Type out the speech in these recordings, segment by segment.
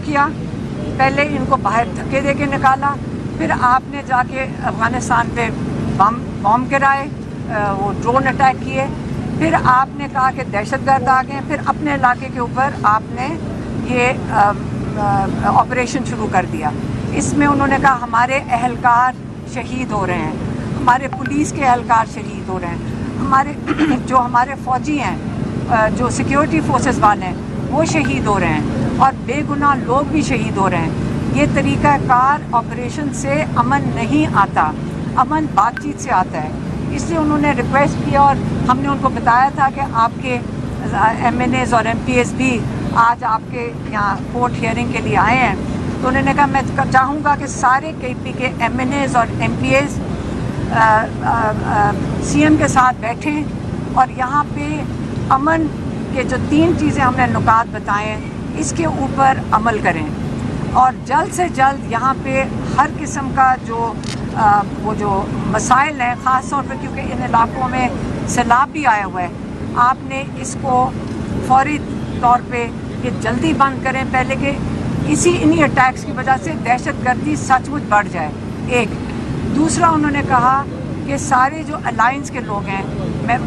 کیا. پہلے ان کو باہر دھکے دے کے نکالا, پھر آپ نے جا کے افغانستان پہ بم گرائے, وہ ڈرون اٹیک کیے, پھر آپ نے کہا کہ دہشت گرد آ گئے, پھر اپنے علاقے کے اوپر آپ نے یہ آپریشن شروع کر دیا. اس میں انہوں نے کہا ہمارے اہلکار شہید ہو رہے ہیں, ہمارے پولیس کے اہلکار شہید ہو رہے ہیں, ہمارے فوجی ہیں, جو سیکیورٹی فورسز والے ہیں وہ شہید ہو رہے ہیں, اور بے گناہ لوگ بھی شہید ہو رہے ہیں. یہ طریقہ کار آپریشن سے امن نہیں آتا, امن بات چیت سے آتا ہے. اس لیے انہوں نے ریکویسٹ کیا, اور ہم نے ان کو بتایا تھا کہ آپ کے ایم این ایز اور ایم پی ایز بھی آج آپ کے یہاں کورٹ ہیئرنگ کے لیے آئے ہیں. تو انہوں نے کہا میں چاہوں گا کہ سارے کے پی کے ایم این ایز اور M P As C M کے ساتھ بیٹھیں, اور یہاں پہ امن کے جو 3 چیزیں ہم نے نکات بتائے ہیں اس کے اوپر عمل کریں, اور جلد سے جلد یہاں پہ ہر قسم کا وہ جو مسائل ہیں, خاص طور پہ کیونکہ ان علاقوں میں سیلاب بھی آیا ہوا ہے, آپ نے اس کو فوری طور پہ یہ جلدی بند کریں پہلے کہ انہی اٹیکس کی وجہ سے دہشت گردی سچ مچ بڑھ جائے. ایک دوسرا انہوں نے کہا کہ سارے جو الائنس کے لوگ ہیں,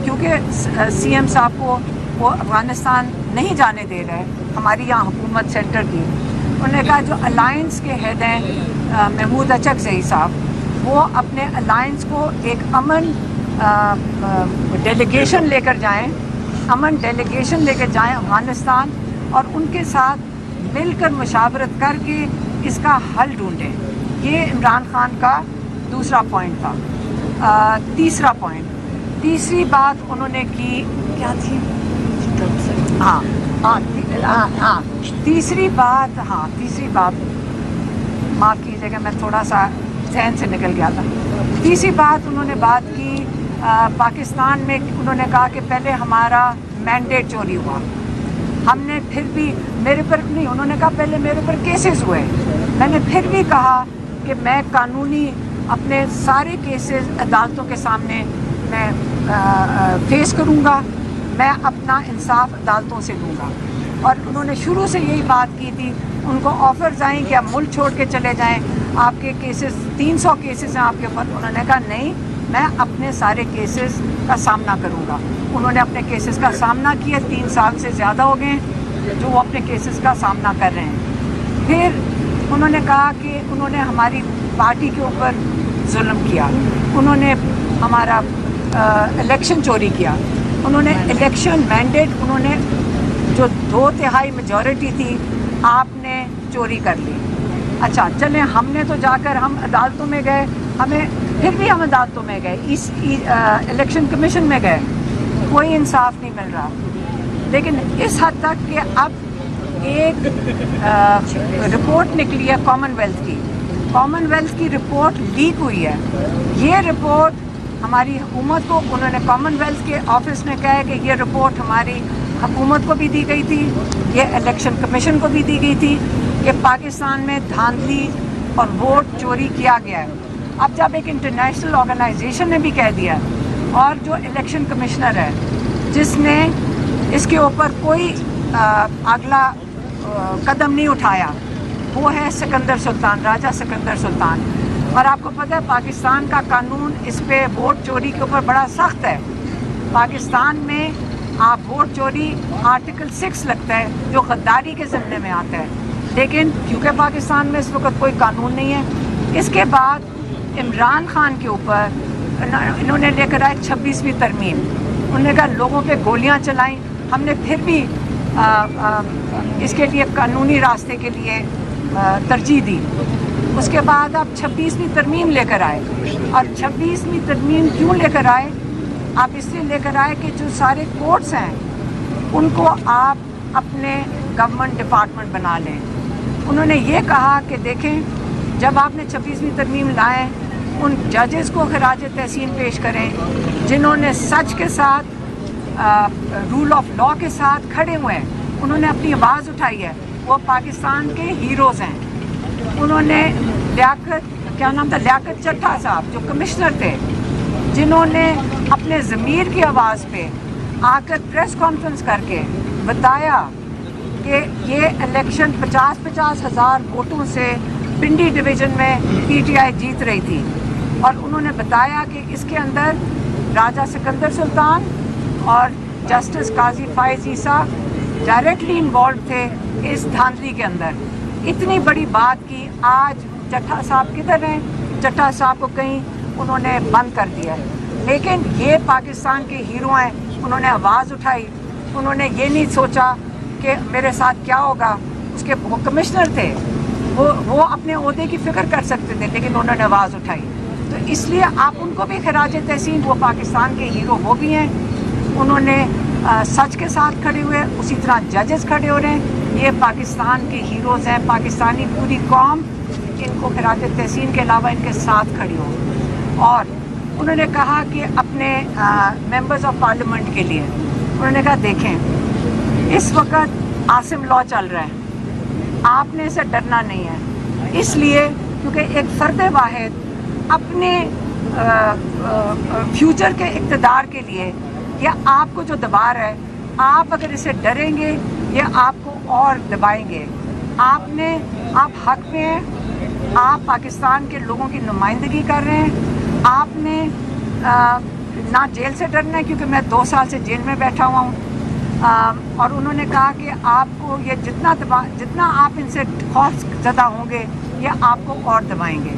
کیونکہ سی ایم صاحب کو وہ افغانستان نہیں جانے دے رہے, ہماری یہاں حکومت سینٹر کی, انہوں نے کہا جو الائنس کے ہیڈ ہیں محمود اچکزئی صاحب, وہ اپنے الائنس کو ایک امن ڈیلیگیشن لے کر جائیں, امن ڈیلیگیشن لے کے جائیں افغانستان, اور ان کے ساتھ مل کر مشاورت کر کے اس کا حل ڈھونڈیں. یہ عمران خان کا دوسرا پوائنٹ تھا. تیسری بات انہوں نے کی کیا تھی؟ تیسری بات معاف کیجیے گا, میں تھوڑا سا ذہن سے نکل گیا تھا. تیسری بات انہوں نے بات کی پاکستان میں, انہوں نے کہا کہ پہلے ہمارا مینڈیٹ چوری ہوا, ہم نے پھر بھی میرے پر نہیں, انہوں نے کہا پہلے میرے پر کیسز ہوئے, میں نے پھر بھی کہا کہ میں قانونی اپنے سارے کیسز عدالتوں کے سامنے میں فیس کروں گا, میں اپنا انصاف عدالتوں سے لوں گا. اور انہوں نے شروع سے یہی بات کی تھی, ان کو آفرز آئیں کہ آپ ملک چھوڑ کے چلے جائیں, آپ کے کیسز 300 کیسز ہیں آپ کے اوپر. انہوں نے کہا نہیں, میں اپنے سارے کیسز کا سامنا کروں گا. انہوں نے اپنے کیسز کا سامنا کیا, 3 سال سے زیادہ ہو گئے جو وہ اپنے کیسز کا سامنا کر رہے ہیں. پھر انہوں نے کہا کہ انہوں نے ہماری پارٹی کے اوپر ظلم کیا, انہوں نے ہمارا الیکشن چوری کیا, انہوں نے الیکشن مینڈیٹ, انہوں نے جو 2/3 میجورٹی تھی آپ نے چوری کر لی. اچھا چلیں, ہم نے تو جا کر ہم عدالتوں میں گئے, ہم عدالتوں میں گئے, اس الیکشن کمیشن میں گئے, کوئی انصاف نہیں مل رہا. لیکن اس حد تک کہ اب ایک رپورٹ نکلی ہے کامن ویلتھ کی رپورٹ لیک ہوئی ہے. یہ رپورٹ ہماری حکومت کو, انہوں نے کامن ویلتھ کے آفس نے کہا ہے کہ یہ رپورٹ ہماری حکومت کو بھی دی گئی تھی, یہ الیکشن کمیشن کو بھی دی گئی تھی کہ پاکستان میں دھاندلی اور ووٹ چوری کیا گیا ہے. اب جب ایک انٹرنیشنل آرگنائزیشن نے بھی کہہ دیا, اور جو الیکشن کمشنر ہے جس نے اس کے اوپر کوئی اگلا قدم نہیں اٹھایا, وہ ہے سکندر سلطان, راجہ سکندر سلطان. اور آپ کو پتہ ہے پاکستان کا قانون اس پہ ووٹ چوری کے اوپر بڑا سخت ہے. پاکستان میں آپ ووٹ چوری آرٹیکل 6 لگتا ہے جو غداری کے ضمن میں آتا ہے, لیکن کیونکہ پاکستان میں اس وقت کوئی قانون نہیں ہے. اس کے بعد عمران خان کے اوپر انہوں نے لے کر آئے 26ویں ترمیم. انہوں نے کہا لوگوں پہ گولیاں چلائیں, ہم نے پھر بھی اس کے لیے قانونی راستے کے لیے ترجیح دی. اس کے بعد آپ 26ویں ترمیم لے کر آئے, اور 26ویں ترمیم کیوں لے کر آئے؟ آپ اس لیے لے کر آئے کہ جو سارے کورٹس ہیں ان کو آپ اپنے گورنمنٹ ڈپارٹمنٹ بنا لیں. انہوں نے یہ کہا کہ دیکھیں جب آپ نے 26ویں ترمیم لائیں, ان ججز کو خراج تحسین پیش کریں جنہوں نے سچ کے ساتھ رول آف لا کے ساتھ کھڑے ہوئے ہیں, انہوں نے اپنی آواز اٹھائی ہے, وہ پاکستان کے ہیروز ہیں. انہوں نے لیاقت چٹھا صاحب جو کمشنر تھے, جنہوں نے اپنے ضمیر کی آواز پہ آ کر پریس کانفرنس کر کے بتایا کہ یہ الیکشن 50-50 ہزار ووٹوں سے پنڈی ڈویژن میں پی ٹی آئی جیت رہی تھی، اور انہوں نے بتایا کہ اس کے اندر راجہ سکندر سلطان اور جسٹس قاضی فائز عیسیٰ ڈائریکٹلی انوالوڈ تھے اس دھاندلی کے اندر۔ اتنی بڑی بات کی، آج جٹھا صاحب کدھر ہیں؟ جٹھا صاحب کو کہیں انہوں نے بند کر دیا ہے، لیکن یہ پاکستان کے ہیرو ہیں، انہوں نے آواز اٹھائی، انہوں نے یہ نہیں سوچا کہ میرے ساتھ کیا ہوگا۔ اس کے وہ کمشنر تھے، وہ اپنے عہدے کی فکر کر سکتے تھے، لیکن انہوں نے آواز اٹھائی۔ تو اس لیے آپ ان کو بھی خراج تحسین، وہ پاکستان کے ہیرو وہ بھی ہیں، انہوں نے سچ کے ساتھ کھڑے ہوئے، اسی طرح ججز کھڑے ہو رہے ہیں، یہ پاکستان کے ہیروز ہیں۔ پاکستانی پوری قوم ان کو خراج تحسین کے علاوہ ان کے ساتھ کھڑی ہو۔ اور انہوں نے کہا کہ اپنے ممبرز آف پارلیمنٹ کے لیے انہوں نے کہا دیکھیں اس وقت عاصم لاء چل رہا ہے، آپ نے اسے ڈرنا نہیں ہے، اس لیے کیونکہ ایک فرد واحد اپنے فیوچر کے اقتدار کے لیے یہ آپ کو جو دبا رہا ہے، آپ اگر اسے ڈریں گے یہ آپ کو اور دبائیں گے۔ آپ حق میں ہیں، آپ پاکستان کے لوگوں کی نمائندگی کر رہے ہیں، آپ نے نہ جیل سے ڈرنا ہے کیونکہ میں 2 سال سے جیل میں بیٹھا ہوا ہوں، اور انہوں نے کہا کہ آپ کو یہ جتنا آپ ان سے خوف زدہ ہوں گے یہ آپ کو اور دبائیں گے،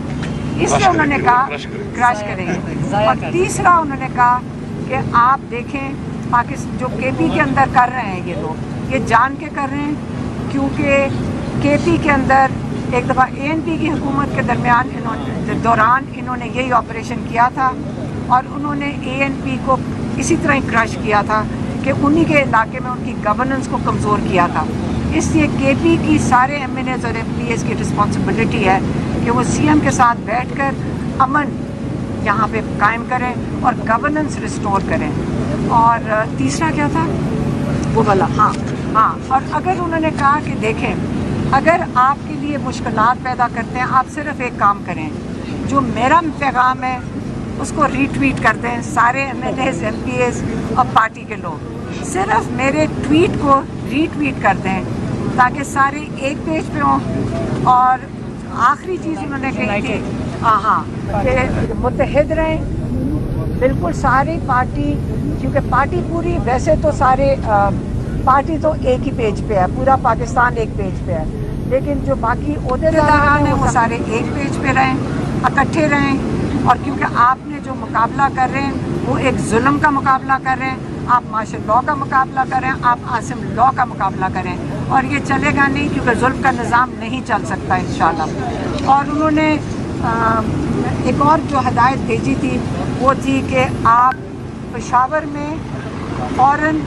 اس لیے انہوں نے کہا کراش کریں گے۔ اور تیسرا انہوں نے کہا کہ آپ دیکھیں پاکستان جو کے پی کے اندر کر رہے ہیں یہ لوگ، یہ جان کے کر رہے ہیں، کیونکہ کے پی کے اندر ایک دفعہ اے این پی کی حکومت کے دوران انہوں نے یہی آپریشن کیا تھا، اور انہوں نے اے این پی کو اسی طرح ہی کراش کیا تھا کہ انہی کے علاقے میں ان کی گورننس کو کمزور کیا تھا۔ اس لیے کے پی کی سارے ایم این ایز اور ایم پی ایز کی رسپانسبلٹی ہے کہ وہ سی ایم کے ساتھ بیٹھ کر امن یہاں پہ قائم کریں اور گورننس ریسٹور کریں۔ اور تیسرا کیا تھا وہ والا، ہاں، اور اگر انہوں نے کہا کہ دیکھیں اگر آپ کے لیے مشکلات پیدا کرتے ہیں، آپ صرف ایک کام کریں، جو میرا پیغام ہے اس کو ری ٹویٹ کر دیں، سارے M N As M P As اور پارٹی کے لوگ صرف میرے ٹویٹ کو ری ٹویٹ کر دیں تاکہ سارے ایک پیج پہ ہوں۔ اور آخری چیز انہوں نے کہی تھی کہ متحد رہیں، بالکل ساری پارٹی، کیونکہ پارٹی پوری ویسے تو سارے پارٹی تو ایک ہی پیج پہ ہے، پورا پاکستان ایک پیج پہ ہے، لیکن جو باقی عہدیداران ہیں وہ سارے ایک پیج پہ رہیں، اکٹھے رہیں۔ اور کیونکہ آپ نے جو مقابلہ کر رہے ہیں وہ ایک ظلم کا مقابلہ کر رہے ہیں، آپ مارشل لاء کا مقابلہ کر رہے ہیں، آپ عاصم لاء کا مقابلہ کریں، اور یہ چلے گا نہیں کیونکہ ظلم کا نظام نہیں چل سکتا انشاءاللہ۔ اور انہوں نے ایک اور جو ہدایت بھیجی تھی وہ تھی کہ آپ پشاور میں فوراً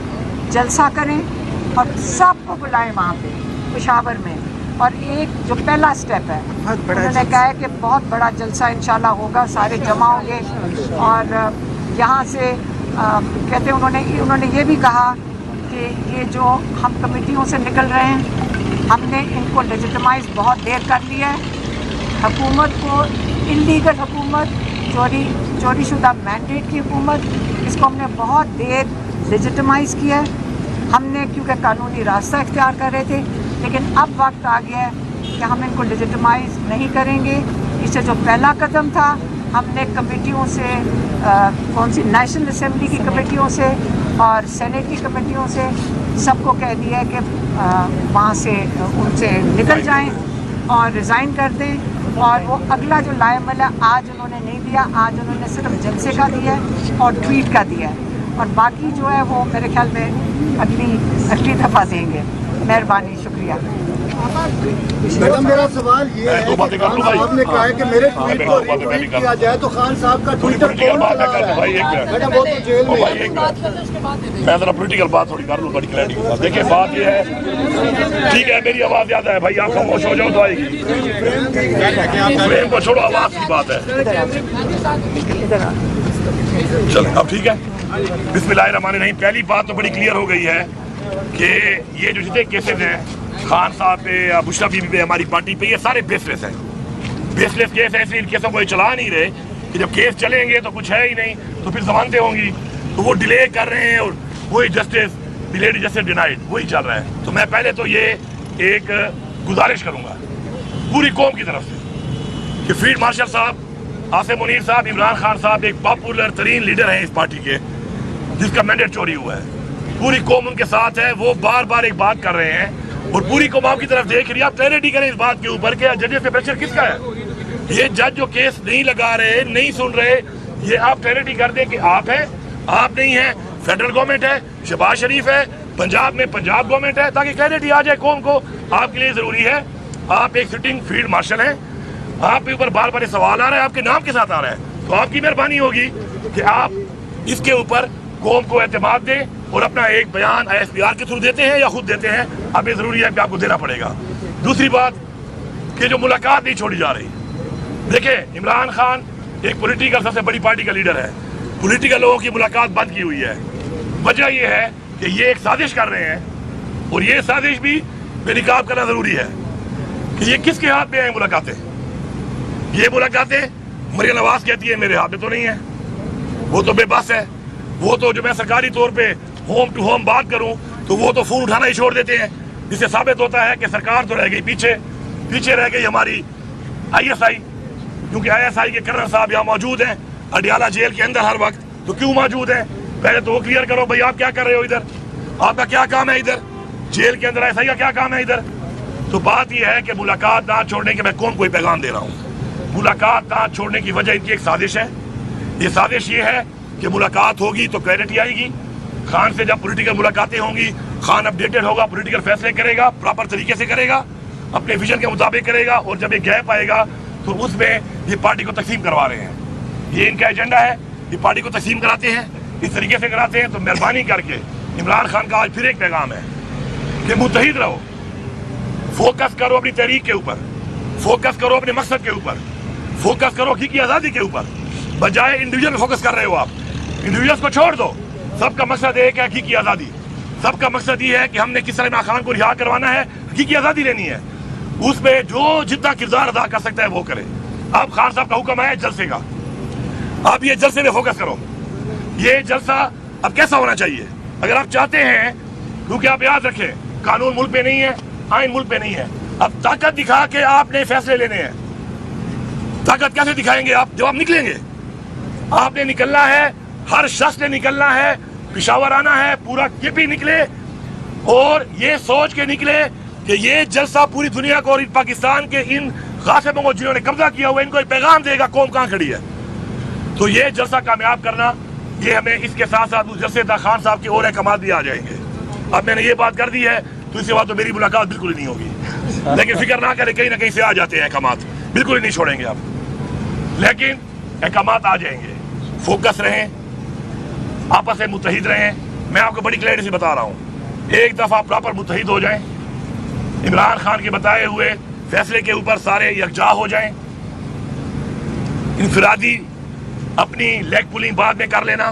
جلسہ کریں اور سب کو بلائیں وہاں پہ پشاور میں، اور ایک جو پہلا سٹیپ ہے انہوں نے کہا ہے کہ بہت بڑا جلسہ انشاءاللہ ہوگا، سارے جمع ہوں گے، اور یہاں سے کہتے انہوں نے یہ بھی کہا کہ یہ جو ہم کمیٹیوں سے نکل رہے ہیں ہم نے ان کو لیجیٹمائز بہت دیر کر لیا ہے، حکومت کو انلیگل حکومت، چوری شدہ مینڈیٹ کی حکومت، اس کو ہم نے بہت دیر لیجیٹمائز کیا ہے۔ ہم نے کیونکہ قانونی راستہ اختیار کر رہے تھے، لیکن اب وقت آ گیا ہے کہ ہم ان کو لیجیٹمائز نہیں کریں گے۔ اس سے جو پہلا قدم تھا ہم نے کمیٹیوں سے کون سی نیشنل اسمبلی کی کمیٹیوں سے اور سینیٹ کی کمیٹیوں سے سب کو کہہ دیا ہے کہ وہاں سے ان سے نکل جائیں اور ریزائن کر دیں، اور وہ اگلا جو لائے عمل ہے آج انہوں نے نہیں دیا، آج انہوں نے صرف جلسے کا دیا ہے اور ٹویٹ کا دیا ہے، اور باقی جو ہے وہ میرے خیال میں اگلی دفعہ دیں گے۔ مہربانی، شکریہ۔ میڈم میرا سوال یہ ہے کہ خان صاحب نے کہا ہے کہ میرے ٹویٹ کو ری ٹویٹ کیا جائے تو خان صاحب کا ٹویٹر کون چلا رہا ہے؟ میڈم وہ تو جیل میں ہے۔ میں ذرا پولیٹیکل بات تھوڑی کر لوں بڑی کلیئرٹی کے ساتھ۔ دیکھیں بات یہ ہے، ٹھیک ہے میری آواز زیادہ ہے بھائی، آپ خاموش ہو جاؤ تو آئے گی، فریم کو چھوڑو، آواز کی بات ہے۔ چلیں اب ٹھیک ہے، بسم اللہ الرحمن الرحیم۔ پہلی بات تو بڑی کلیئر ہو گئی ہے کہ یہ جو جتنے کیسز ہیں خان صاحب پہ یا بشرا بی بی پہ، ہماری پارٹی پہ، یہ سارے بیس لیس ہیں، بیس لیس کیس ہے، اس لیے ان کیسوں کو یہ چلا نہیں رہے کہ جب کیس چلیں گے تو کچھ ہے ہی نہیں تو پھر ضمانتیں ہوں گی، تو وہ ڈیلے کر رہے ہیں، اور وہی جسٹس डिलेड जस्टिस डिनाइड, वही चल रहा है। तो मैं पहले तो ये एक गुजारिश करूंगा पूरी कौम की तरफ से कि फील्ड मार्शल साहब, आसिम मुनीर साहब, इमरान खान साहब एक पॉपुलर तरीन लीडर हैं इस पार्टी के, जिसका मैंडेट चोरी हुआ है। पूरी कौम उनके साथ है, वो बार बार एक बात कर रहे हैं और पूरी कौम आपकी तरफ देख रही है। आप क्लैरिटी करें इस बात के ऊपर कि जजेस पे प्रेशर किसका है। ये जज जो केस नहीं लगा रहे, नहीं सुन रहे, ये आप क्लैरिटी कर दें कि आप हैं, आप नहीं हैं, फेडरल गवर्नमेंट है, शहबाज शरीफ है, पंजाब में पंजाब गवर्नमेंट है, ताकि क्लैरिटी आ जाए कौम को। आपके लिए जरूरी है, आप एक सिटिंग फील्ड मार्शल हैं, आपके ऊपर बार बार सवाल आ रहा है, आपके नाम के साथ आ रहा है, तो आपकी मेहरबानी होगी कि आप इसके ऊपर कौम को एतमाद दें और अपना एक बयान ISPR के थ्रू देते हैं या खुद देते हैं। अब ये जरूरी है कि आपको देना पड़ेगा। दूसरी बात कि जो मुलाकात नहीं छोड़ी जा रही, देखिए इमरान खान एक पॉलिटिकल सबसे बड़ी पार्टी का लीडर है, पॉलिटिकल लोगों की मुलाकात बंद की हुई है। वजह यह है कि ये एक साजिश कर रहे हैं और ये साजिश भी बेनकाब करना जरूरी है कि ये किसके हाथ में है मुलाकातें। ये मुलाकातें मरियम नवाज कहती है मेरे हाथ में तो नहीं है, वो तो बेबस है, वो तो जो मैं सरकारी तौर पे होम टू होम बात करूं तो वो तो फोन उठाना ही छोड़ देते हैं, जिससे साबित होता है कि सरकार तो रह गई पीछे रह गई हमारी ISI, क्योंकि ISI के कर्नल साहब यहाँ मौजूद हैं अडियाला जेल के अंदर हर वक्त। तो क्यों मौजूद हैं, पहले तो वो क्लियर करो भाई, आप क्या कर रहे हो इधर, आपका क्या काम है इधर, जेल के अंदर ISI का क्या काम है इधर। तो बात यह है कि मुलाकात ना छोड़ने के, मैं कौन कोई पैगाम दे रहा हूँ, मुलाकात ना छोड़ने की वजह इनकी एक साजिश है। ये साजिश ये है कि मुलाकात होगी तो क्लैरिटी आएगी, खान से जब पॉलिटिकल मुलाकातें होंगी, खान अपडेटेड होगा, पॉलिटिकल फैसले करेगा, प्रॉपर तरीके से करेगा, अपने विजन के मुताबिक करेगा, और जब एक गैप आएगा तो उसमें ये पार्टी को तकसीम करवा रहे हैं। ये इनका एजेंडा है, ये पार्टी को तकसीम कराते हैं, इस तरीके से कराते हैं। तो मेहरबानी करके इमरान खान का आज फिर एक पैगाम है कि मुत्तहिद रहो, फोकस करो अपनी तहरीक के ऊपर, फोकस करो अपने मकसद के ऊपर, फोकस करो हकीकी आज़ादी के ऊपर, बजाय इंडिविजुअल में फोकस कर रहे हो आप। इंडिविजुअल्स को छोड़ दो, सबका मकसद एक है हकीकी आज़ादी। सबका मकसद ये है कि हमने किस तरह इमरान खान को रिहा करवाना है, हकीकी आज़ादी लेनी है, उसमें जो जितना किरदार अदा कर सकता है वो करे। अब खान साहब का हुक्म है जलसे का, आप ये जलसे में फोकस करो। ये जलसा अब कैसा होना चाहिए, अगर आप चाहते हैं, क्योंकि आप याद रखें कानून मुल्क पे नहीं है, आइन मुल्क पे नहीं है, अब ताकत दिखा के आपने फैसले लेने हैं। ताकत कैसे दिखाएंगे आप, जब आप निकलेंगे, आपने निकलना है, हर शख्स ने निकलना है, पिशावर आना है, पूरा केपी निकले और ये सोच के निकले कि ये जलसा पूरी दुनिया को और पाकिस्तान के इन गासिबों को जिन्होंने कब्जा किया हुआ, इनको एक पैगाम देगा कौम कहाँ खड़ी है। तो ये जलसा कामयाब करना, ये हमें इसके साथ साथ उस जलसे खान साहब के और अहकामात भी आ जाएंगे। अब मैंने ये बात कर दी है तो इसके बाद तो मेरी मुलाकात बिल्कुल ही नहीं होगी, लेकिन फिक्र ना करें, कहीं ना कहीं से आ जाते हैं अहकामात, बिल्कुल ही नहीं छोड़ेंगे आप, लेकिन अहकामात आ जाएंगे। फोकस रहें, आपस में मुत्तहिद रहें। मैं आपको बड़ी क्लैरिटी से बता रहा हूँ, एक दफ़ा प्रॉपर मुत्तहिद हो जाएं, इमरान खान के बताए हुए फैसले के ऊपर सारे यकजा हो जाएं, इनफरादी अपनी लेग पुलिंग बाद में कर लेना,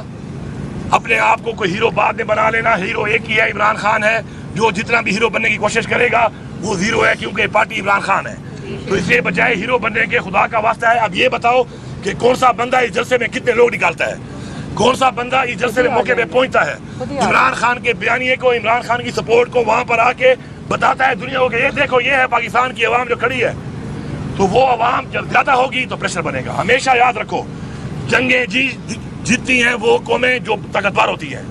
अपने आप को कोई हीरो बाद में बना लेना। हीरो एक ही है, इमरान खान है, जो जितना भी हीरो बनने की कोशिश करेगा वो जीरो है, क्योंकि पार्टी इमरान खान है। तो इसलिए बजाय हीरो बनने के, खुदा का वास्ता है अब ये बताओ कि कौन सा बंदा इस जलसे में कितने लोग निकालता है, कौन सा बंदा इस जलसे में मौके पे पहुंचता है, इमरान खान के बयानिए को, इमरान खान की सपोर्ट को वहां पर आके बताता है दुनिया को कि ये देखो ये है पाकिस्तान की आवाम जो खड़ी है। तो वो आवाम जब ज्यादा होगी तो प्रेशर बनेगा। हमेशा याद रखो, जंगें जीतती हैं वो कौमें जो ताकतवर होती हैं,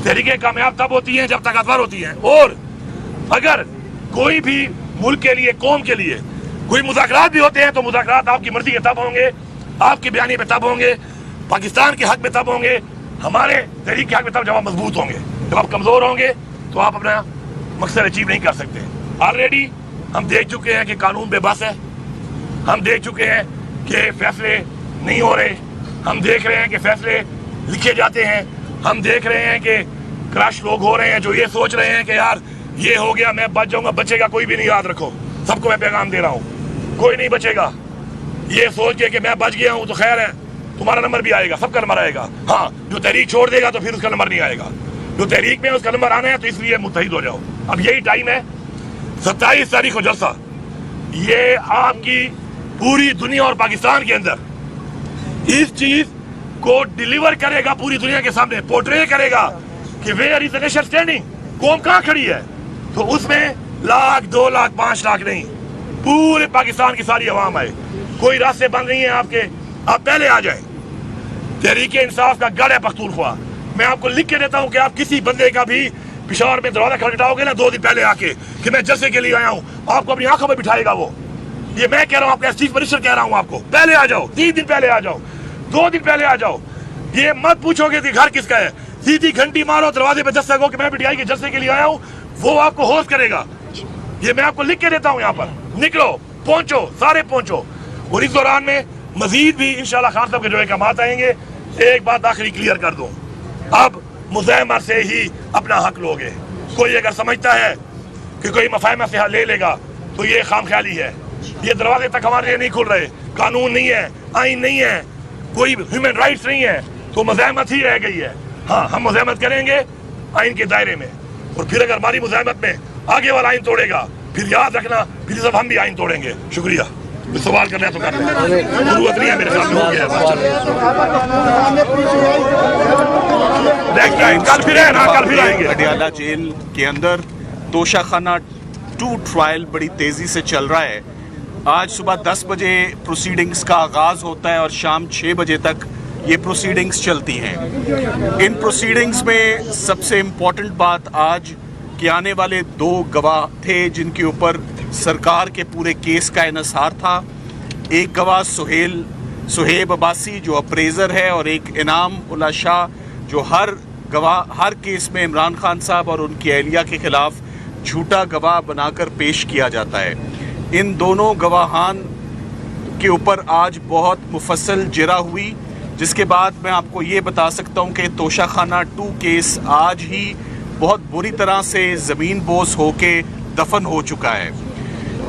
तहरीकें कामयाब तब होती हैं जब ताकतवर होती हैं। और अगर कोई भी मुल्क के लिए, कौम के लिए कोई मुज़ाकरात भी होते हैं तो मुज़ाकरात आपकी मर्जी के तब होंगे, आपके बयानी पे तब होंगे, पाकिस्तान के हक में तब होंगे, हमारे तहरीक के हक में तब जब आप मजबूत होंगे। जब आप कमज़ोर होंगे तो आप अपना मकसद अचीव नहीं कर सकते। ऑलरेडी हम देख चुके हैं कि कानून बेबस है, हम देख चुके हैं कि फैसले नहीं हो रहे, हम देख रहे हैं कि फैसले लिखे जाते हैं, हम देख रहे हैं कि क्रश लोग हो रहे हैं जो ये सोच रहे हैं कि यार ये हो गया मैं बच जाऊंगा। बचेगा कोई भी नहीं, याद रखो, सबको मैं पैगाम दे रहा हूँ, कोई नहीं बचेगा। ये सोच के कि मैं बच गया हूँ तो खैर है, तुम्हारा नंबर भी आएगा, सबका नंबर आएगा। हाँ, जो तहरीक छोड़ देगा तो फिर उसका नंबर नहीं आएगा, जो तहरीक में उसका नंबर आना है, तो इसलिए मुत्तहिद हो जाओ। अब यही टाइम है, 27 तारीख को जलसा, ये आपकी पूरी दुनिया और पाकिस्तान के अंदर इस चीज को डिलीवर करेगा, पूरी दुनिया के सामने पोर्ट्रे करेगा कि where is the nation standing, कौम कहाँ खड़ी है। तो उसमें लाख 2 लाख 5 लाख नहीं, पूरे पाकिस्तान की सारी अवाम आए। कोई रास्ते बंद नहीं है आपके, आप पहले आ जाए। तहरीक इंसाफ का गढ़ है पख्तूनख्वा। मैं आपको लिख के देता हूँ कि आप किसी बंदे का भी पिशावर में दरवाजा खटखटाओगे ना 2 दिन पहले आके कि मैं जलसे के लिए आया हूँ, आपको अपनी आंखों में बिठाएगा वो। ये मैं कह रहा हूँ, आपको चीफ मिनिस्टर कह रहा हूँ, आपको पहले आ जाओ, 3 दिन पहले आ जाओ, 2 दिन पहले आ जाओ। ये मत पूछोगे कि घर किसका है, सीधी घंटी मारो, दरवाजे पे दस्तक हो कि मैं बिटियाई के जलसे के लिए आया हूँ, वो आपको होस्ट करेगा। ये मैं आपको लिख के देता हूँ। यहाँ पर निकलो, पहुंचो, सारे पहुंचो। और इस दौरान में मजीद भी इंशाल्लाह खान साहब के जो अहकामात आएंगे। एक बात आखिरी क्लियर कर दूं, अब मुज़ाहमा से ही अपना हक लोगे। कोई अगर समझता है कि कोई मफाहमा से ले लेगा तो ये खामख्याली है। ये दरवाजे तक हमारे लिए नहीं खुल रहे, कानून नहीं है, आइन नहीं है, कोई ह्यूमन राइट्स नहीं है, तो मुज़ाहमत ही रह गई है। हाँ, हम मुज़ाहमत करेंगे आइन के दायरे में, और फिर अगर हमारी मुज़ाहमत में आगे वाला आइन तोड़ेगा, फिर याद रखना, फिर सब हम भी आइन तोड़ेंगे। शुक्रिया। सवाल करना है तो करना है, जरूरत नहीं है, मेरे सामने हो गया। नेक्स्ट टाइम कल फिर है ना, कल फिर आएंगे। अडियाला जेल के अंदर तोशाखाना 2 ट्रायल बड़ी तेजी से चल रहा है। आज सुबह 10 बजे प्रोसीडिंग्स का आगाज होता है और शाम 6 बजे तक ये प्रोसीडिंग्स चलती हैं। इन प्रोसीडिंग्स में सबसे इम्पोर्टेंट बात आज कि आने वाले 2 गवाह थे जिनके ऊपर सरकार के पूरे केस का इन्हिसार था। एक गवाह सुहेब अब्बासी जो अप्रेजर है, और एक इनाम उल्ला शाह जो हर केस में इमरान खान साहब और उनकी अहलिया के खिलाफ झूठा गवाह बनाकर पेश किया जाता है। इन दोनों गवाहान के ऊपर आज बहुत मुफस्सल जिरा हुई, जिसके बाद मैं आपको ये बता सकता हूँ कि तोशाखाना 2 केस आज ही बहुत बुरी तरह से ज़मीन बोस होके दफन हो चुका है।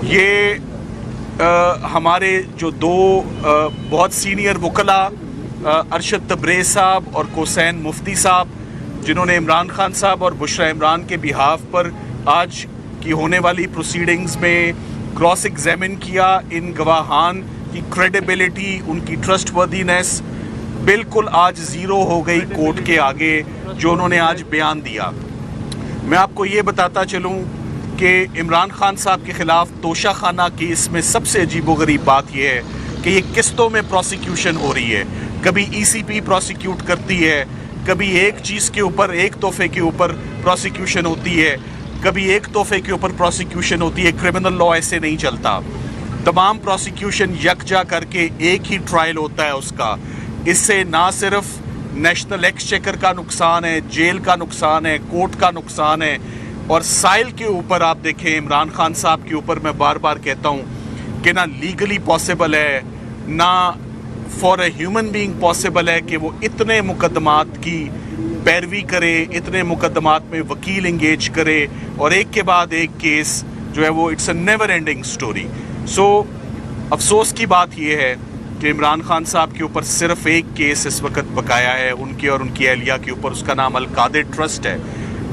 ये हमारे जो 2 बहुत सीनियर वकला अरशद तबरेज़ साहब और कोसैन मुफ्ती साहब, जिन्होंने इमरान खान साहब और बुशरा इमरान के बिहाफ पर आज की होने वाली प्रोसीडिंग्स में क्रॉस एग्जामिन किया, इन गवाहान की क्रेडिबिलिटी, उनकी ट्रस्टवर्दीनेस बिल्कुल आज ज़ीरो हो गई कोर्ट के आगे जो उन्होंने आज बयान दिया। मैं आपको ये बताता चलूँ कि इमरान खान साहब के ख़िलाफ़ तोशाखाना केस में सबसे अजीबोगरीब बात यह है कि ये किस्तों में प्रोसिक्यूशन हो रही है। कभी ECP प्रोसिक्यूट करती है, कभी एक चीज़ के ऊपर, एक तोहफे के ऊपर प्रोसिक्यूशन होती है, कभी एक तोहफे के ऊपर प्रोसिक्यूशन होती है। क्रिमिनल लॉ ऐसे नहीं चलता, तमाम प्रोसिक्यूशन यकजा करके एक ही ट्रायल होता है उसका। इससे ना सिर्फ नेशनल एक्सचेकर का नुकसान है, जेल का नुकसान है, कोर्ट का नुकसान है, और साइल के ऊपर आप देखें, इमरान खान साहब के ऊपर मैं बार बार कहता हूँ कि ना लीगली पॉसिबल है, ना for a human being possible है कि वो इतने मुकदमात की पैरवी करे, इतने मुकदमात में वकील इंगेज करे, और एक के बाद एक केस जो है वो it's a never ending story. So अफसोस की बात यह है कि इमरान खान साहब के ऊपर सिर्फ एक केस इस वक्त बकाया है, उनके और उनकी अहलिया के ऊपर। उसका नाम अलकादिर ट्रस्ट है।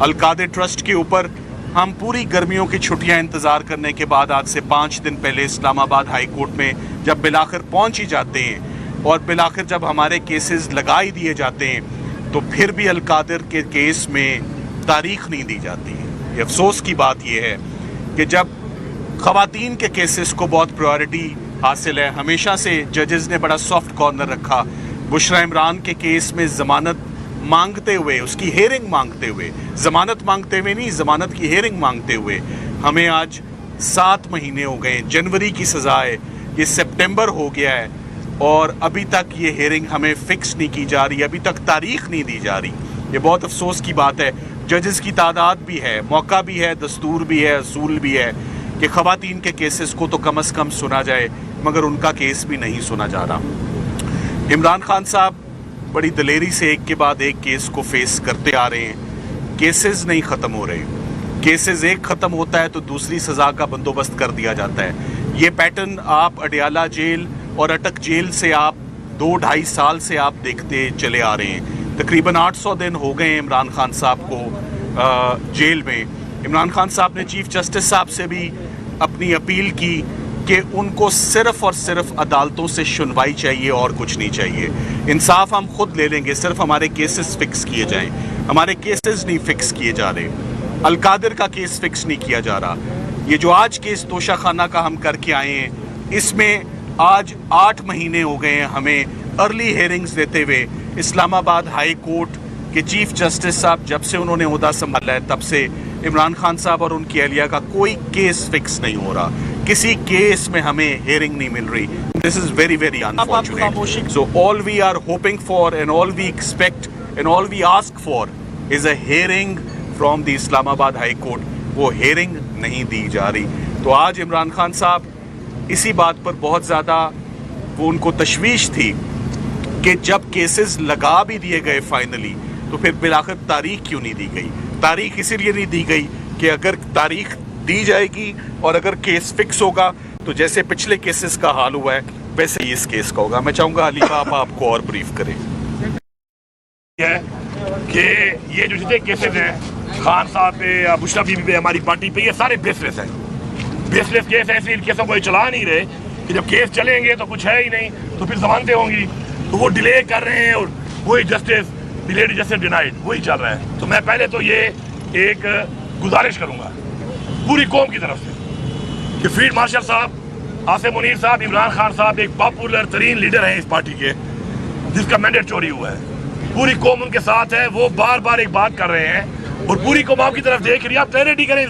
अलकादिर ट्रस्ट के ऊपर हम पूरी गर्मियों की छुट्टियां इंतज़ार करने के बाद आज से 5 दिन पहले इस्लामाबाद हाई कोर्ट में जब बिलाखिर पहुंच ही जाते हैं, और बिलाखिर जब हमारे केसेस लगा ही दिए जाते हैं, तो फिर भी अलकादिर के केस में तारीख नहीं दी जाती है। ये अफसोस की बात यह है कि जब ख़वातीन के केसेस को बहुत प्रायोरिटी हासिल है, हमेशा से जजेस ने बड़ा सॉफ्ट कॉर्नर रखा। बुशरा इमरान के केस में ज़मानत मांगते हुए, उसकी हेयरिंग मांगते हुए, ज़मानत मांगते हुए नहीं, ज़मानत की हेयरिंग मांगते हुए हमें आज 7 महीने हो गए। जनवरी की सज़ा है, ये सितंबर हो गया है, और अभी तक ये हेयरिंग हमें फिक्स नहीं की जा रही, अभी तक तारीख नहीं दी जा रही। ये बहुत अफसोस की बात है। जजेस की तादाद भी है, मौका भी है, दस्तूर भी है, असूल भी है कि ख़वातीन के केसेस को तो कम से कम सुना जाए, मगर उनका केस भी नहीं सुना जा रहा। इमरान खान साहब बड़ी दलेरी से एक के बाद एक केस को फेस करते आ रहे हैं। केसेस नहीं ख़त्म हो रहे, केसेस एक ख़त्म होता है तो दूसरी सज़ा का बंदोबस्त कर दिया जाता है। ये पैटर्न आप अडियाला जेल और अटक जेल से आप 2-2.5 साल से आप देखते चले आ रहे हैं। तकरीबन 800 दिन हो गए इमरान खान साहब को जेल में। इमरान खान साहब ने चीफ जस्टिस साहब से भी अपनी अपील की कि उनको सिर्फ़ और सिर्फ अदालतों से सुनवाई चाहिए और कुछ नहीं चाहिए। इंसाफ हम खुद ले लेंगे, सिर्फ हमारे केसेस फिक्स किए जाएं। ہمارے کیسز نہیں فکس کیے جا رہے, القادر کا کیس فکس نہیں کیا جا رہا. یہ جو آج کیس توشہ خانہ کا ہم کر کے آئے ہیں, اس میں آج 8 مہینے ہو گئے ہیں ہمیں ارلی ہیئرنگز دیتے ہوئے. اسلام آباد ہائی کورٹ کے چیف جسٹس صاحب جب سے انہوں نے عہدہ سنبھالا ہے تب سے عمران خان صاحب اور ان کی اہلیہ کا کوئی کیس فکس نہیں ہو رہا, کسی کیس میں ہمیں ہیئرنگ نہیں مل رہی. This is very very unfortunate. So all we are hoping for and all we expect and all we ask for is a hearing from the Islamabad high court. وہ hearing نہیں دی جا رہی. تو آج عمران خان صاحب اسی بات پر بہت زیادہ وہ ان کو تشویش تھی کہ جب کیسز لگا بھی دیے گئے فائنلی تو پھر بالآخر تاریخ کیوں نہیں دی گئی. تاریخ اسی لیے نہیں دی گئی کہ اگر تاریخ دی جائے گی اور اگر کیس فکس ہوگا تو جیسے پچھلے کیسز کا حال ہوا ہے ویسے ہی اس کیس کا ہوگا. میں چاہوں گا علی آپ کو اور بریف کریں. کہ یہ جو جتنے کیسز ہیں خان صاحب پہ یا بشرا بی بی پہ, ہماری پارٹی پہ, یہ سارے بیس لیس ہیں. بیس لیس کیس ہیں, اس لیے ان کیسوں کو یہ چلا نہیں رہے کہ جب کیس چلیں گے تو کچھ ہے ہی نہیں تو پھر ضمانتیں ہوں گی, تو وہ ڈیلے کر رہے ہیں اور وہی جسٹس ڈیلیڈ جسٹس ڈینائڈ وہی چل رہا ہے. تو میں پہلے تو یہ ایک گزارش کروں گا پوری قوم کی طرف سے کہ فیلڈ مارشل صاحب, آصف منیر صاحب, عمران خان صاحب ایک پاپولر ترین لیڈر ہیں اس پارٹی کے جس کا مینڈیٹ چوری ہوا ہے. پوری قوم ان کے ساتھ ہے. وہ بار بار ایک بات کر رہے ہیں اور پوری قوم آپ کی طرف دیکھ رہی ہے. آپ کلیئرٹی کریں.